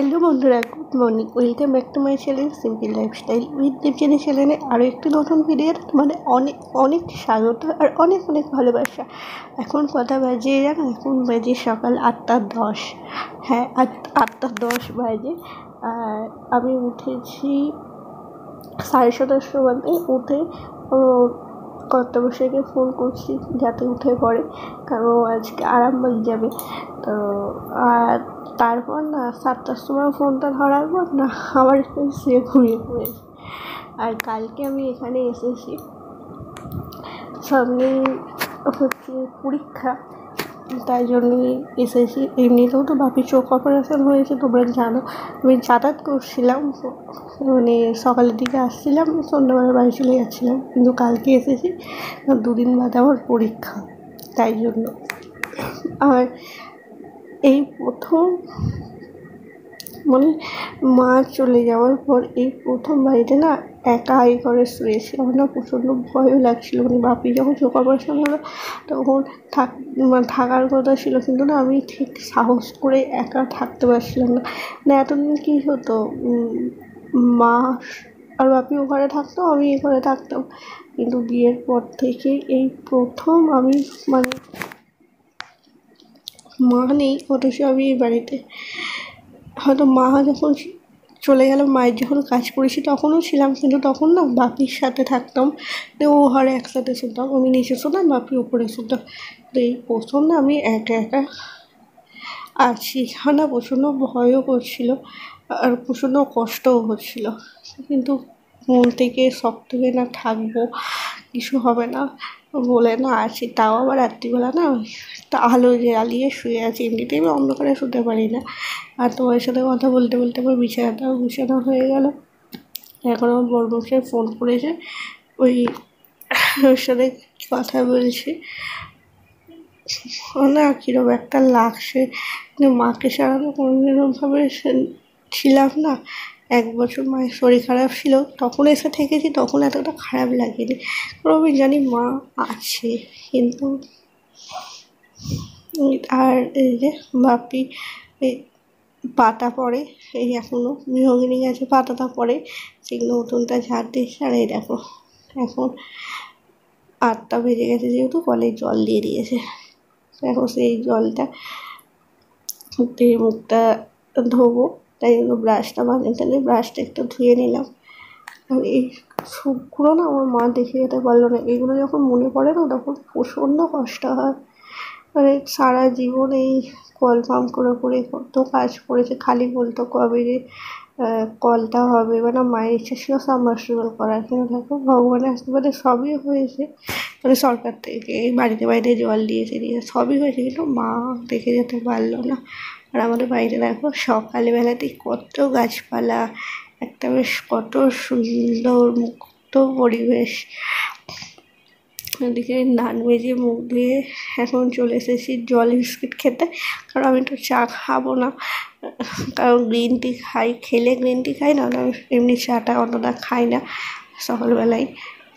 Hello বন্ধুরা, good morning. Welcome back to my channel simple lifestyle with Debjani চ্যানেলে আরও একটি নতুন ভিডিওর তোমাদের অনেক অনেক স্বাগত আর অনেক অনেক ভালোবাসা। এখন কথা বাজে জানো, এখন বাজে সকাল 8:10। হ্যাঁ, 8:10 বাজে। আর আমি উঠেছি 7:30 বাজে। উঠে কর্তামশাইকে ফোন করছি যাতে উঠে পড়ে, কারণ আজকে আরামবাগ যাবে। তো আর তারপর না 7টার সময় ফোনটা ধরার পর না আবার সে ঘুমিয়ে পড়েছে। আর কালকে আমি এখানে এসেছি, সামনে হচ্ছে পরীক্ষা, তাই জন্যই এসেছি। এমনিতেও তো বাপির চোখ অপারেশন হয়েছে, তোমরা জানো। আমি যাতায়াত করছিলাম, মানে সকালের দিকে আসছিলাম, সন্ধ্যাবেলা বাড়ি চলে যাচ্ছিলাম, কিন্তু কালকে এসেছি। 2 দিন বাদে আমার পরীক্ষা, তাই জন্য। আর এই প্রথম, মানে মা চলে যাওয়ার পর এই প্রথম বাড়িতে না একা করে শুয়েছি। আমার না প্রচণ্ড ভয়ও লাগছিলো। মানে বাপি যখন চোখ অপারেশন হলো তখন থাকার কথা ছিল, কিন্তু না আমি ঠিক সাহস করে একা থাকতে পারছিলাম না। মানে এতদিন কী হতো, মা আর বাপি ও ঘরে থাকতো, আমি এ ঘরে থাকতাম, কিন্তু বিয়ের পর থেকে এই প্রথম আমি, মানে মা নেই অথচ আমি এই বাড়িতে। হয়তো মা যখন চলে গেল, মায়ের যখন কাজ করেছি তখনও ছিলাম, কিন্তু তখন না বাপির সাথে থাকতাম। ও ঘরে একসাথে শুনতাম, আমি নিচে শুনতাম, বাপি উপরে শুনতাম। তো এই প্রথম না আমি একা একা আছি। না প্রচণ্ড ভয়ও করছিল আর প্রচণ্ড কষ্টও হচ্ছিল, কিন্তু মন থেকে সব থেকে না থাকবো, কিছু হবে না বলে না আছি। তাও আবার রাত্রিবেলা না একটা আলো জ্বালিয়ে শুয়ে আছি। এমনিতেই আমি অন্ধকারে শুতে পারি না। আর তোমার সাথে কথা বলতে বলতে আমার বিছানাটাও গুছানো হয়ে গেল। এখন আমার বড়মশাই ফোন করেছে, ওর সাথে কথা বলছি। না কীরকম একটা লাগছে, মাকে ছাড়া তো কোনোদিনভাবে ছিলাম না। 1 বছর মায়ের শরীর খারাপ ছিল, তখন এসে থেকেছি, তখন এতটা খারাপ লাগেনি, কারণ আমি জানি মা আছে। কিন্তু আর এই যে বাপি এই পাতা পড়ে, এই এখনও মেহগিনি গাছে পাতাটা পড়ে, সেগুলো উঠোনটা ঝাড় দিয়েছে। আর এই দেখো এখন 8টা বেজে গেছে, যেহেতু কলের জল দিয়ে দিয়েছে। এখন সেই জলটা দিয়ে মুখটা ধোবো, তাই জন্য ব্রাশটা বানাতে ব্রাশটা একটু ধুয়ে নিলাম। আর এই সুপগুলো না আমার মা দেখে যেতে পারলো না। এগুলো যখন মনে পড়ে না তখন প্রচণ্ড কষ্ট হয়। মানে সারা জীবন এই কল পাম্প করে করে কত কাজ করেছে, খালি বলতো কবে যে কলটা হবে। মানে মায়ের ইচ্ছা ছিল সাবমার্সিবল করার, কিন্তু দেখো ভগবানের আশীর্বাদে সবই হয়েছে। মানে সরকার থেকে বাড়িতে বাড়িতে জল দিয়েছে, সবই হয়েছে, কিন্তু মা দেখে যেতে পারলো না। আর আমাদের বাড়িতে দেখো সকালবেলাতেই কত গাছপালা, একটা বেশ কত সুন্দর মুক্ত পরিবেশ। এদিকে নান ভেজে মুখ ধুয়ে এখন চলে এসেছি জল বিস্কিট খেতে, কারণ আমি তো চা খাবো না, কারণ গ্রিন টি খেলে গ্রিন টি খাই না, আমি এমনি চাটা অতটা খাই না সকালবেলায়।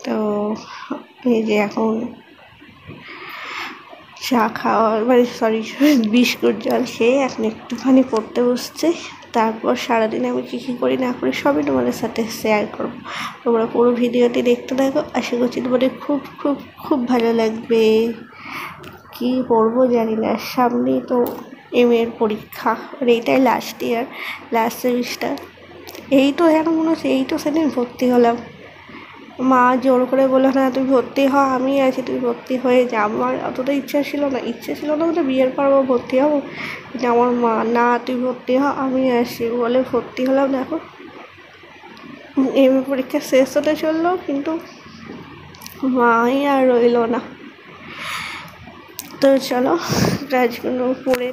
তো এই যে এখন চা খাওয়ার বিস্কুট জল খেয়ে এখন একটুখানি পড়তে বসছে। তারপর সারাদিনে আমি কী করি না করি সবই তোমাদের সাথে শেয়ার করবো। তোমরা পুরো ভিডিওটি দেখতে থাকো, আশা করছি তোমাদের খুব খুব খুব ভালো লাগবে। কী পড়বো জানি না, সামনেই তো এর পরীক্ষা, আর এইটাই লাস্ট ইয়ার, লাস্ট সেমিস্টার। এই তো এখন মনে হচ্ছে এই তো সেদিন ভর্তি হলাম। মা জোর করে বললো না তুই ভর্তি হ, আমি আছি, তুই ভর্তি হয়ে যা। আমার অতটা ইচ্ছা ছিল না বলে বিয়ের পর ভর্তি হবো, কিন্তু আমার মা না তুই ভর্তি হ, আমি আসি বলে ভর্তি হলাম। দেখো পরীক্ষা শেষ হতে চললো, কিন্তু মাই আর রইল না। তো চলো কাজগুলো পড়ে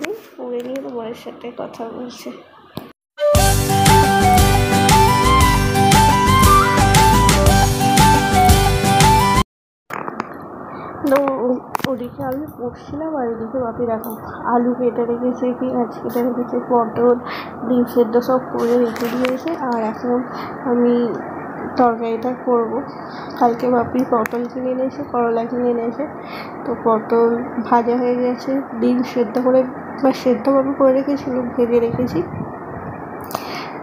নিয়ে তোমার সাথে কথা বলছি। তো ওদিকে আমি পড়ছিলাম, আর এদিকে বাপি দেখো আলু কেটে রেখেছে, পেঁয়াজ কেটে রেখেছে, পটল ডিম সেদ্ধ সব করে রেখে দিয়েছে। আর এখন আমি তরকারিটা করবো। কালকে বাপি পটল কিনে এনেছে, করলা কিনে এনেছে, তো পটল ভাজা হয়ে গেছে, ডিম সেদ্ধ করে সেদ্ধভাবে করে রেখেছিল, ভেজে রেখেছি।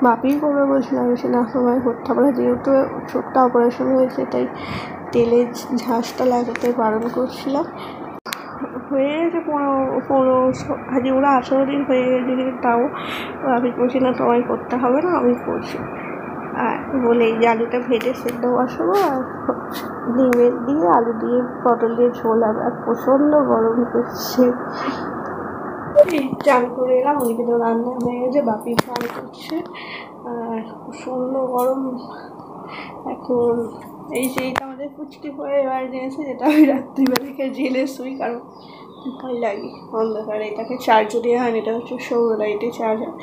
বাপিই করবে বলছিলাম, বেশি না সময় করতে হবে, যেহেতু ছোট্ট অপারেশন হয়েছে তাই তেলের ঝাঁসটা লাগাতে বারণ করছিলাম। হয়ে গেছে 15 আজকে ওরা 18 দিন হয়ে গেছে, কিন্তু তাও আমি করছি না, তোমায় করতে হবে না, আমি করছি। আর বলে এই যে আলুটা ভেজে সেদ্ধ বসাবো, আর ডিমের দিয়ে আলু দিয়ে পটল দিয়ে ঝোল হবে। আর প্রচণ্ড গরম করছে। চান করে এলাম, ওইদিকে তো রান্না হয়ে গেছে, বাপি চান করছে। আর প্রচণ্ড গরম এখন। এই সেইটা আমাদের পুচকি পরে এবার নিয়েছে, যেটা আমি রাত্রিবেলা খেয়ে জেলে শুই, কারণ ভয় লাগে অন্ধকারে। এটাকে চার্জে দেওয়া হয়নি, এটা হচ্ছে সৌর লাইটে চার্জ হয়,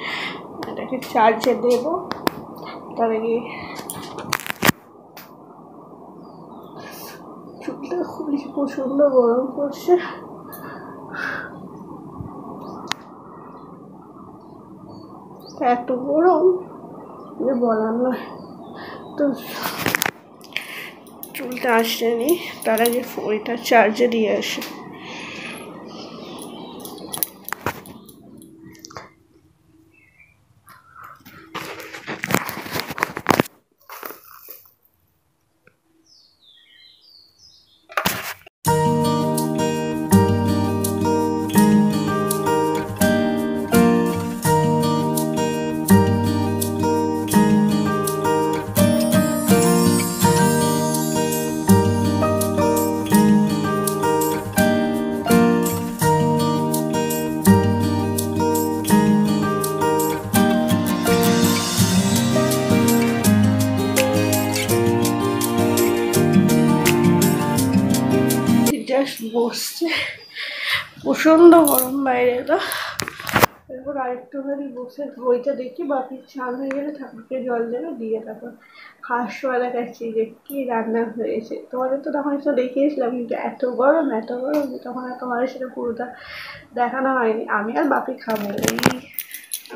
এটাকে চার্জে দেবো। তার আগে চুলটা খুবই প্রচণ্ড গরম করছে। এত গরম যে বলার নয়। তো চুলটা আসেনি, তার আগে ওইটা চার্জে দিয়ে আসে। জাস্ট বসছে, প্রচণ্ড গরম বাইরে। তো এরপর আরেকটুখানি বসে বইটা দেখি, বাপির চান হয়ে গেলে ঠাকুরকে জল দেবে, দিয়ে তারপর খাওয়ার সময় দেখাচ্ছি যে কী রান্না হয়েছে। তোমাদের তো তখন একটু দেখিয়েছিলাম, কিন্তু এত গরম তখন আর তোমাদের সেটা পুরোটা দেখানো হয়নি। আমি আর বাপি খাবো, এই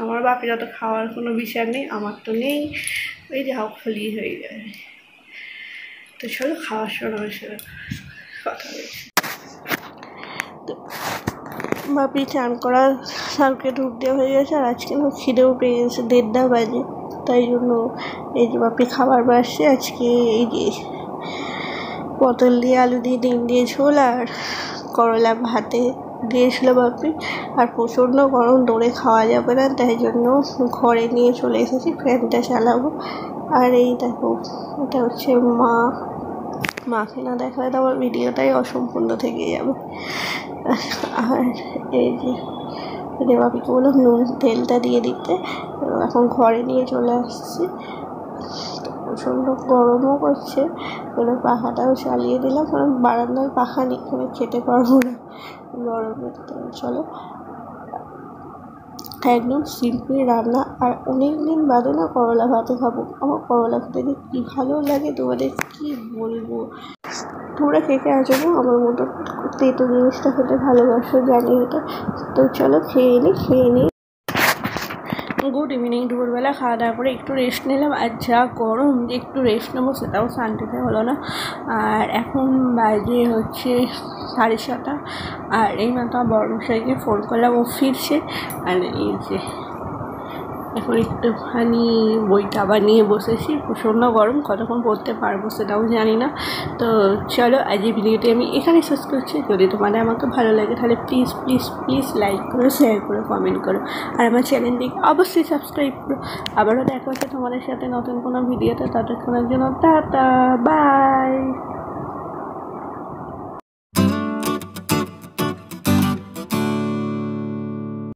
আমার বাপির অত খাওয়ার কোনো বিচার নেই, আমার তো নেই, ওই যে হাওফলি হয়ে যায়। তো চলো খাওয়ার সময় সেটা কথা বলছি। বাপি চান করা স্যারকে ঢুক দেওয়া হয়ে গেছে, আর আজকে না খিদেও পেয়ে গেছে, 1:30 বাজে। তাই জন্য এই যে বাপি খাবার বাসছে আজকে, এই যে পটল দিয়ে আলু দিয়ে ডিম দিয়ে ঝোল আর করলা ভাতে দিয়েছিলো বাপি। আর প্রচণ্ড গরম, দৌড়ে খাওয়া যাবে না, তাই জন্য ঘরে নিয়ে চলে এসেছি, ফ্যানটা চালাবো। আর এই দেখো, এটা হচ্ছে মাকে না দেখালে তো আমার ভিডিওটাই অসম্পূর্ণ থেকে যাবে। আর এই যে বাপিকে বললাম নুন তেলটা দিয়ে দিতে, এখন ঘরে নিয়ে চলে আসছি। প্রচণ্ড গরমও করছে, বলে পাখাটাও চালিয়ে দিলাম, কারণ বারান্দায় পাখা নেই, এখানে খেতে পারবো না গরমের। তো চলো, একদম সিম্পল রান্না। আর অনেক দিন বাদে না করলা ভাতে খাবো। আমার করলা খেতে যে কী ভালো লাগে তোমাদের কী বলবো। তোমরা কে কে আছো আমার মতো তেতো জিনিসটা খেতে ভালোবাসো, জানি এটা। তো চলো খেয়ে নিই। Good evening. দুপুরবেলা খাওয়া দাওয়ার পরে একটু রেস্ট নিলাম, আর যা গরম যে একটু রেস্ট নেবো সেটাও শান্তিতে হলো না। আর এখন বাজে হচ্ছে 7:30, আর এই মাত্র বড়মশাইকে ফোন করলাম, ও ফিরছে। আর এই যে এখন একটুখানি বইটা আবার নিয়ে বসেছি, প্রচণ্ড গরম, কতক্ষণ পড়তে পারবো সেটাও জানি না। তো চলো আজ এই ভিডিওটি আমি এখানে শেষ করছি। যদি তোমাদের আমাকে ভালো লাগে তাহলে প্লিজ প্লিজ প্লিজ লাইক করো, শেয়ার করো, কমেন্ট করো, আর আমার চ্যানেলটিকে অবশ্যই সাবস্ক্রাইব করো। আবারও দেখা হচ্ছে তোমাদের সাথে নতুন কোনো ভিডিওতে, ততক্ষণের জন্য টাটা, বাই।